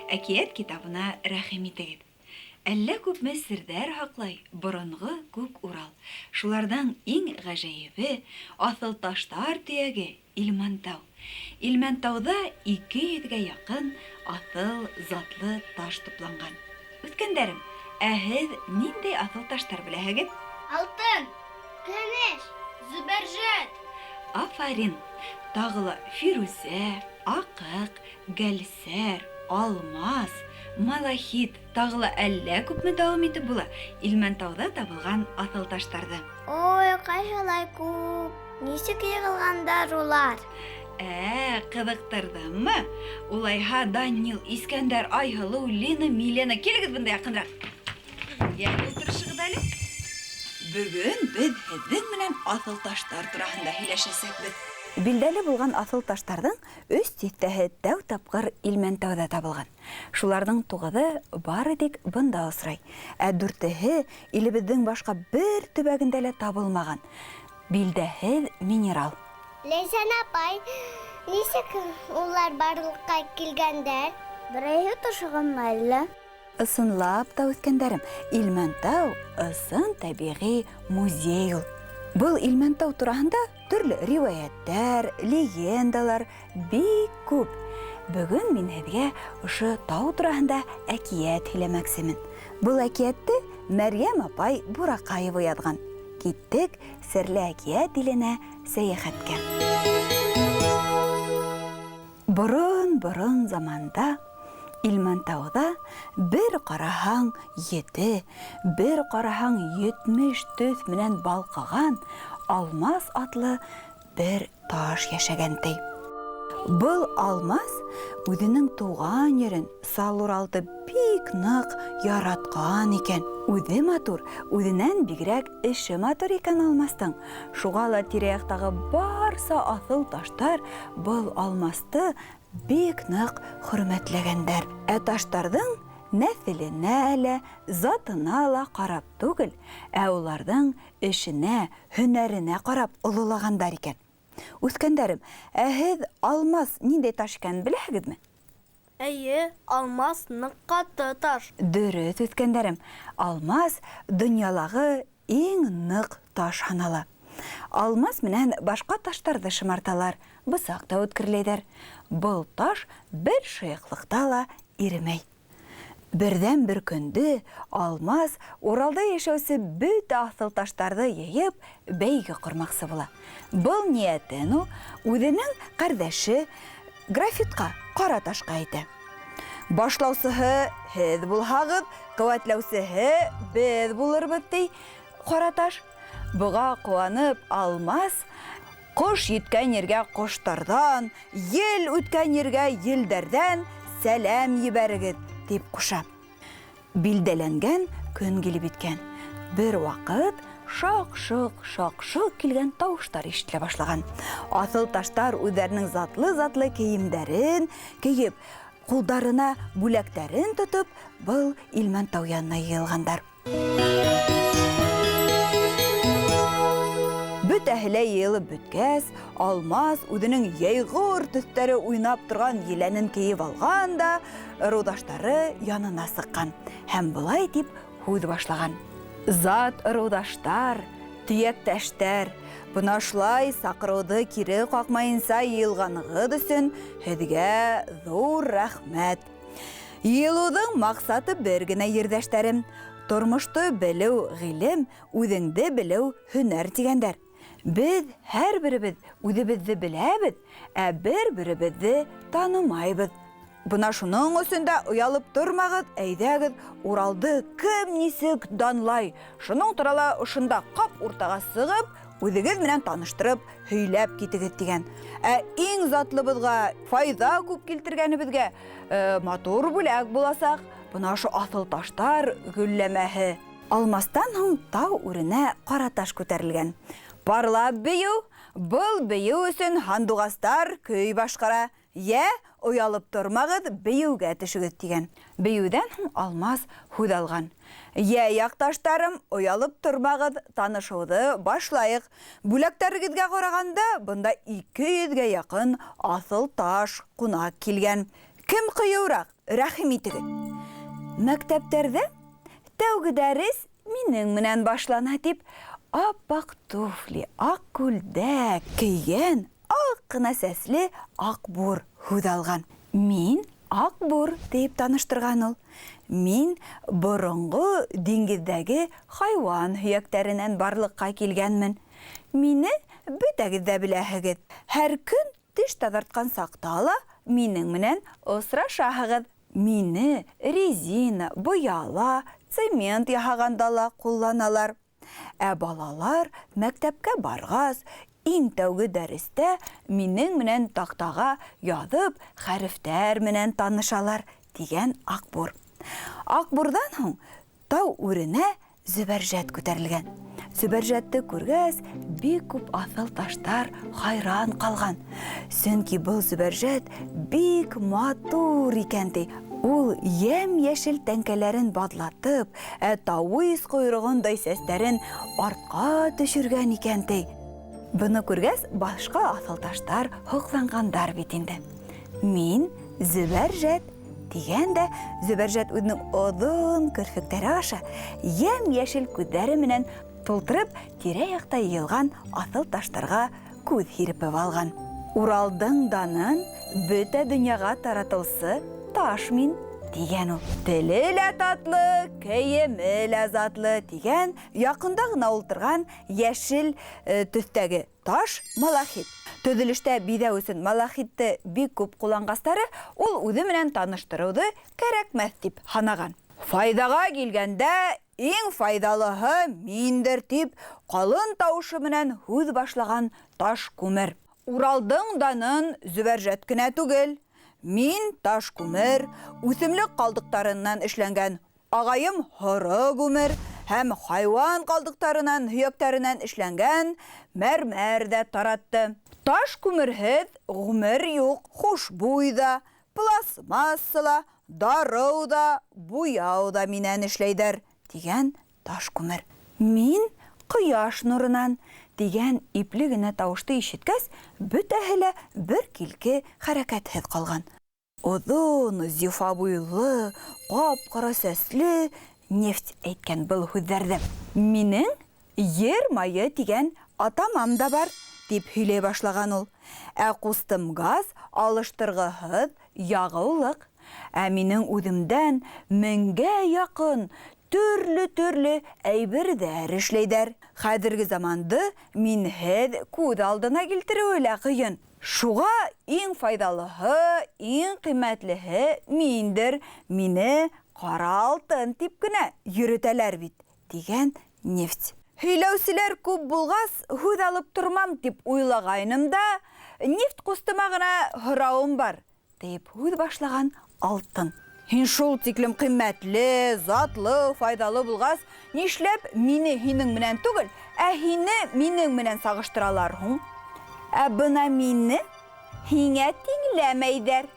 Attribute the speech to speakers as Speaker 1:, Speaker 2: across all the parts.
Speaker 1: Әкият китабына рәхим итегез. Әллә күпме серләр хаклай борынгы күк Урал. Шулардан иң гаҗәебе асыл таштар төяге Илмантау. Илмантауда 200-гә якын асыл затлы таш тупланган. Үткәндәрем, һез нинди асыл таштар беләһегез?
Speaker 2: Алтын, көмеш, зөбәрҗәт.
Speaker 1: Афарин. Тагыла фирүзә, акык, гәлсәр, алмаз, малахит, тагыла әллә күпме дәвам итеп була Илмантауда табылган асыл таштарды.
Speaker 2: Ой, кайшалай күп. Ничек йыгылгандар улар?
Speaker 1: Кызыктырдымы? Улайха Данил, Искәндәр, Айһылу, Лина, Милена, килегез бында якынрак. Утырышыгыз әле. Бүген без һезнең менән асыл таштар турында һөйләшәсәкбез. Билдәле булган асыл таштарның 300-тәһе тәү тапкыр Илмантауда табылган. Шуларның 9-ы бары тик бында осрай, 4-һе илебезнең башка бер төбәгендә лә табылмаган. Билдәһез минерал.
Speaker 2: Ләйсән апай, ничек улар барлыкка килгәндәр? Берәйһе ташыганмы әллә?
Speaker 1: Ысынлап та үткәндәрем, Илмантау ысын табигый музей ул. Был Илмантау турында төрле риваяттар, легендалар бик күп. Бүген мин һезгә ошо тау турында әкият һөйләмәксемен. Был әкиятте Мәрйәм апай Буракаева язган. Киттек серле әкият иленә сәяхәткә. Борын заманда Илмантауда бер караһаң 7, бер караһаң 70 төс менән балкыган алмаз атлы бер таш яшәгән. Был алмаз үзенең туган ерен Салуралды бик нык яраткан икән. Үзе матур, үзеннән бигрәк эше матур икән алмастың. Шуга ла тирә-яктагы барса асыл таштар был алмазды бик нык хөрмәтләгәннәр. Таштарның нәселенә лә, затына ла карап түгел, уларның эшенә, һөнәренә карап олылагандар икән. Үскәндәрем, һез алмаз ниндәй таш икәнен беләһегезме?
Speaker 2: Әйе, алмаз нык каты таш.
Speaker 1: Дөрес, үскәндәрем, алмаз дөньялагы иң нык таш санала. Алмаз менән башка таштарды шымарталар, бысак та үткерләйдәр. Был таш бер шыйыклыкта ла иремәй. Бердән бер көндө алмаз Уралда яшәүсе бөтә асыл таштарды йыйып бәйге кормакчы була. Был ниятен үзенең кардәше графитка, кара ташка әйтә. Башлаусыһы һез булһагыз, куәтләүсеһе без булырбыз ди кара таш. Буга куанып алмаз кош йиткән ергә коштардан, ел үткән ергә елдәрдән сәлам ебәрегез дип куша. Билдәләнгән көн килеп иткән. Бер вакыт шак-шык килгән тавыштар ишетелә башлаган. Асыл таштар үзләренең затлы киемнәрен киеп, кулдарына бүләкләрен тотып, был Илмантау янына йыелгандар. Бөтәһе йыелып беткәс, алмаз үзенең яйгыр төстәре уйнап торган еләнен киеп алган да, рудаштары янына сыккан һәм булай дип һүз башлаган. Зат рудаштар, төяктәштәр, бына шулай сакыруды кире какмаенса йыелганыгыз өчен һезгә зур рәхмәт. Йыелуның максаты бер генә, ердәштәрем, тормышты белү гыйлем, үзеңде белү һөнәр дигәннәр. Biz һәрберебез үзебезне беләбез, бер-беребезне танымайбыз. Бuna шуның өчен дә уялып тормагыз, әйдәгез, Уралды кем нисек данлай. Шуның турында ушында кап уртага сыгып, үзегез менән таныштырып, һөйләп китегез дигән. Иң затлыбызга файда күп килтергәнебезгә матур бүләк буласак, бuna шу асыл таштар гөлләмәһе. Алмастан һуң тау үренә кара таш күтәрелгән. Парлап бию, был бию өчен хандугастар көй башкара. Уялып тормагыз, биюгә төшегез дигән. Биюдән һуң алмаз һүз алган. Якташтарым, уялып тормагыз, танышуды башлайык. Бүләкләрегезгә караганда, бында 200-гә якын асыл таш кунак килгән. Кем кыюрак? рәхим итегез. Мәктәптәрдә тәүге дәрес минең менән башлана дип, аппақ туфли, ак күлдәк кигән, ак кына сәсле Акбур һүз алган. Мин Акбур дип таныштырган ул. Мин борынгы диңгездәге хайван һөяктәреннән барлыкка килгәнмен. Мине бөтәгез дә беләһегез. Һәр көн теш тазарткан сакта ла минең менән осрашаһығыз. Мине резина, буяла, цемент яһаганда ла кулланалар. Балалар мәктәпкә баргас, иң тәүге дәрестә минең менән тактага язып, хәрефтәр менән танышалар, дигән Акбур. Акбурдан һуң тау үренә Зөбәрҗәт күтәрелгән. Зөбәрҗәтте күргәс, бик күп аҫыл таштар хайран калган. Сөнки был Зөбәрҗәт бик матур икән ди. Ул ям-яшел тәңкәләрен бадлатып, тауис койрыгындай сәстәрен артка төшергән икән ди. Буны күргәс, башка аҫыл таштар һоҡланғандар бит инде. Мин Зөбәрҗәт дигәндә, Зөбәрҗәт үҙенең оҙон керфектәре аша ям-яшел күҙҙәре менән тултырып, тирә-яҡта йыйылған аҫыл таштарға күҙ һирпеп алған. Уралдың данын бөтә донъяға таратыусы таш мин, дигән ул. Теле лә татлы, кейеме лә затлы, дигән яҡында ғына ултырған йәшел төҫтәге таш малахит. Төҙөлөштә биҙәү өсөн малахитты бик күп ҡулланғастары ул үҙе менән таныштырыуҙы кәрәкмәҫ дип һанаған. Файҙаға килгәндә иң файҙалыһы миндер тип ҡалын тауышы менән һүҙ башлаған таш күмер. Уралдың данын Зөбәрҗәт кенә түгел. Мин таш күмер, үҫемлек ҡалдыҡтарынан эшләнгән ағайым һоро күмер һәм хайван ҡалдыҡтарынан һөйәктәренән эшләнгән мәрмәр ҙә таратты. Таш күмерһеҙ ғүмер юҡ, хушбуй ҙа, пластмасса ла, дарыу ҙа, буяу ҙа минән эшләйҙәр, дигән таш күмер. Мин ҡояш нурынан, дигән ипле генә тауышты ишеткәс, бөтәһе лә бер килке хәрәкәтһеҙ ҡалған. Оҙон, зифа буйлы, ҡап-ҡара сәсле нефть әйткән был һүҙҙәрҙе. Минең ер майы тигән атамам да бар, дип һөйләй башлаған ул. Ҡустым газ алыштырғыһыҙ яғыулыҡ. Минең үҙемдән 1000-гә яҡын төрлө әйберҙәр эшләйҙәр. Хәҙерге заманды минһеҙ күҙ алдына килтереүе лә ҡыйын. Шуға иң файҙалыһы, иң ҡиммәтлеһе миндер. Мине ҡара алтын тип кенә йөрөтәләр бит, дигән нефть. Һөйләүселәр күп булғас, һүҙ алып тормам тип уйлағайным да, нефть ҡустыма ғына һорауым бар, тип һүҙ башлаған алтын. Һин шул тиклем ҡиммәтле, затлы, файҙалы булғас, нишләп мине һинең менән түгел, һине минең менән сағыштыралар һуң? Бына мине һиңә тиңләмәйҙәр.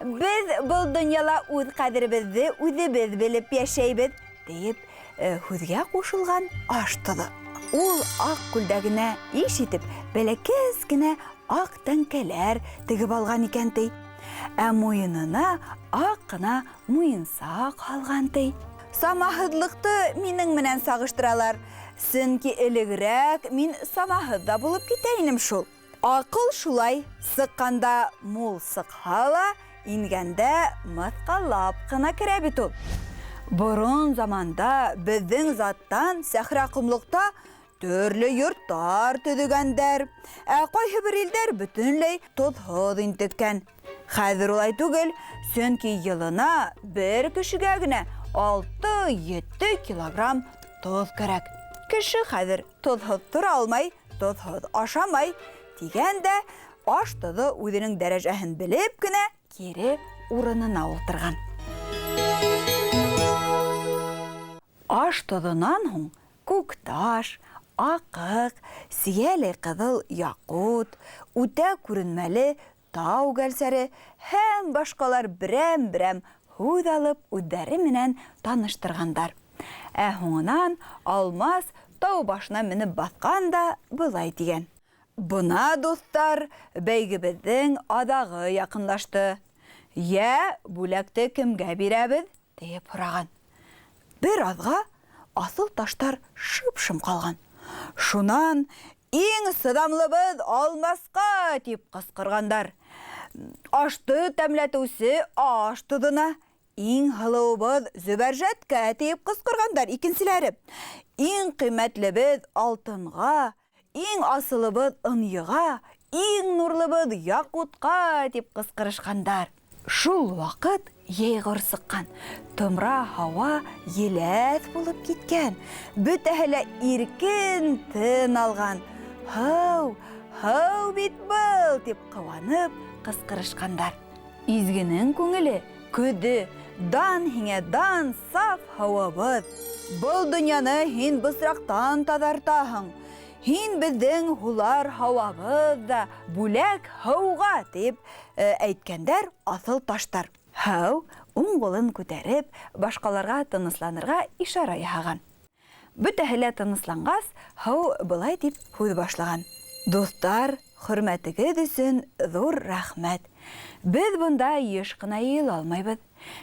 Speaker 1: Беҙ был донъяла үҙ ҡәҙеребеҙҙе үҙебеҙ белеп йәшәйбеҙ, тип һүҙгә ҡушылған аш тоҙо. Ул аҡ күлдәгенә ишетеп, бәләкәс кенә аҡ тәңкәләр тегеп алған икән ти. Муйынына аҡ ҡына муйынсаҡ һалған ти. Самаһыҙлыҡты минең менән сағыштыралар. Сөнки элегерәк мин самаһыҙ да булып китә инем шул. Аҡыл шулай, сыҡҡанда мул сыҡһа ла, ингәндә мыҫҡаллап ҡына керә бит ул. Борон заманда беҙҙең заттан сәхрә ҡомлоҡта төрлө йорттар төҙөгәндәр. Ҡайһы бер илдәр бөтөнләй тоҙһоҙ интеккән. Хәҙер улай түгел, сөнки йылына бер кешегә генә 6-7 килограмм тоҙ кәрәк. Кеше хәҙер тоҙһоҙ тора алмай, тоҙһоҙ ашамай, тигәндә аш тоҙо үҙенең дәрәжәһен белеп кенә кире урынына ултырған. Аш тоҙонан һуң күк таш, аҡыҡ, сейәле ҡыҙыл яҡут, үтә күренмәле тау гәлсәре һәм башҡалар берәм-берәм һүҙ алып үҙҙәре менән таныштырғандар. Һуңынан Алмас тау башына менеп баҫҡан да былай тигән. Бына, дуҫтар, бәйгебеҙҙең аҙағы яҡынлашты. «Я, бүләкте кемгә бирәбез?» дип һораган. Бер аҙға аҫыл таштар шып-шым ҡалған. Шунан «Иң сыҙамлыбыҙ Алмасҡа!» тип ҡысҡырғандар. «Ашты тәмләтеүсе аш тоҙона!» «Иң һылыуыбыҙ Зөбәржәткә!» тип ҡысҡырғандар икенселәре. «Иң ҡиммәтлебеҙ алтынға!» «Иң асылыбыҙ ынйыға!» «Иң нурлыбыҙ яҡутҡа!» тип ҡысҡырышҡандар. Шул ваҡыт йәйғор сыҡҡан. Томра һауа еләҫ булып киткән. Бөтәһе лә иркен тын алған. «Һыу, һыу бит был!» тип ҡыуанып ҡысҡырышҡандар. Изгенең күңеле көҙө. «Дан һиңә дан, саф һауабыҙ! Был донъяны һин бысраҡтан таҙартаһың. Һин беҙҙең һулар һауабыҙ да, бүләк һыуға!» тип әйткәндәр аҫыл таштар. Һыу уң ҡулын күтәреп, башҡаларға тынысланырға ишара яһаған. Бөтәһе лә тынысланғас, һыу былай дип һүҙ башлаған. «Дуҫтар, хөрмәтегеҙ өсөн ҙур рәхмәт. Беҙ бында йыш ҡына йыйыла алмайбыҙ.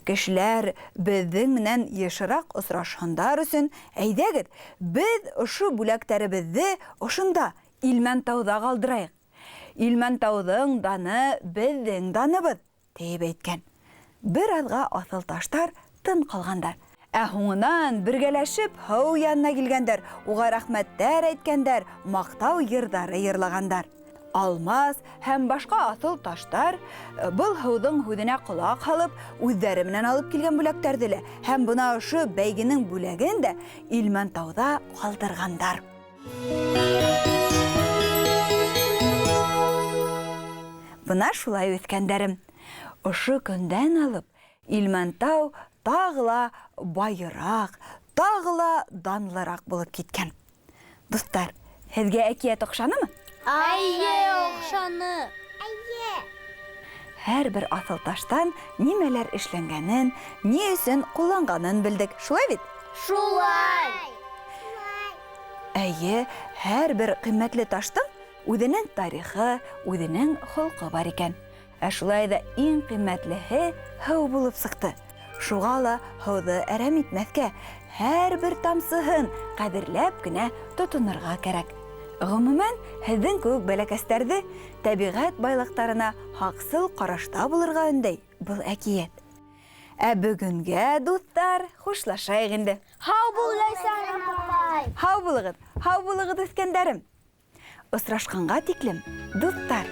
Speaker 1: Кешеләр беҙҙең менән йышыраҡ осрашһындар өсөн, әйҙәгеҙ, беҙ ошо бүләктәребеҙҙе ошонда, Илмәнтауҙа ҡалдырайыҡ. Илмәнтауҙың даны беҙҙең даныбыҙ!» тип әйткән. Бер аҙға аҫыл таштар тын ҡалғандар. Ә һуңынан бергәләшеп һыу янына килгәндәр, уға рәхмәттәр әйткәндәр, маҡтау йырҙары йырлағандар. Алмас һәм башҡа аҫыл таштар был һыуҙың һүҙенә ҡолаҡ һалып, үҙҙәре менән алып килгән бүләктәрҙе лә һәм бына ошо бәйгенең бүләген дә Илмәнтауҙа ҡалдырғандар. Бына шулай үҫкәндәрем. Ошо көндән алып Илмәнтау тағы ла байыраҡ, тағы ла данлыраҡ булып киткән. Дуҫтар, һеҙгә әкиәт оҡшанымы?
Speaker 2: Әйе, оҡшаны.
Speaker 1: Һәр бер аҫыл таштан нимәләр эшләнгәнен, ни өсөн ҡулланғанын белдек. Шулай бит?
Speaker 2: Шулай.
Speaker 1: Әйе, һәр бер ҡиммәтле таштың үҙенең тарихы, үҙенең холҡо бар икән. Ә шулай ҙа иң ҡиммәтлеһе һыу булып сыҡты. Шуға ла һыуҙы әрәм итмәҫкә, һәр бер тамсыһын ҡәҙерләп кенә тотонорға кәрәк. Ғөмүмән, һеҙҙең кеүек бәләкәстәрҙе тәбиғәт байлыҡтарына һаҡсыл ҡарашта булырға өндәй был әкиәт. Ә бөгөнгә, дуҫтар, хушлашайыҡ инде.
Speaker 2: Һау бул, Ләйсән апай.
Speaker 1: Һау булығыҙ, үҫкәндәрем. Осрашҡанға тиклем, дуҫтар.